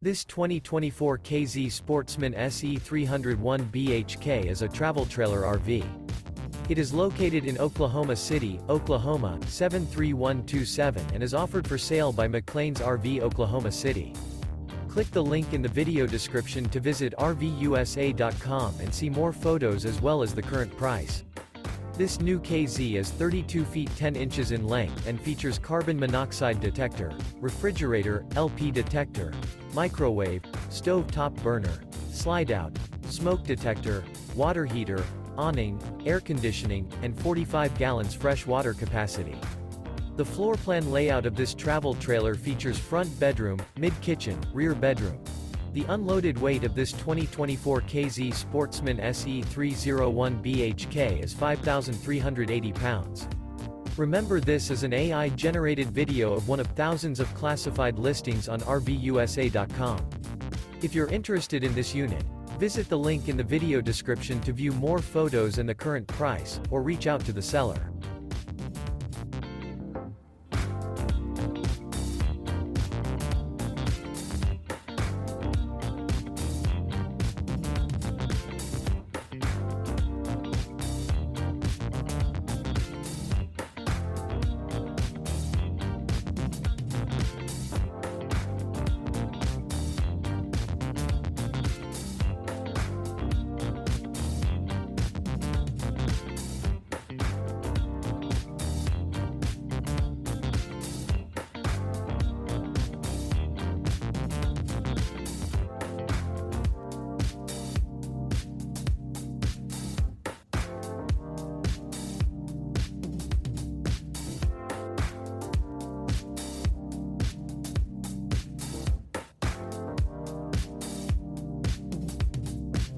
This 2024 K-Z Sportsmen SE 301 BHK is a travel trailer RV. It is located in Oklahoma City, Oklahoma, 73127 and is offered for sale by McClain's RV Oklahoma City. Click the link in the video description to visit RVUSA.com and see more photos as well as the current price. This new K-Z is 32 feet 10 inches in length and features carbon monoxide detector, refrigerator, LP detector, microwave, stove top burner, slide-out, smoke detector, water heater, awning, air conditioning, and 45 gallons fresh water capacity. The floor plan layout of this travel trailer features front bedroom, mid-kitchen, rear bedroom. The unloaded weight of this 2024 K-Z Sportsmen SE 301 BHK is 5,380 pounds. Remember, this is an AI-generated video of one of thousands of classified listings on RVUSA.com. If you're interested in this unit, visit the link in the video description to view more photos and the current price, or reach out to the seller.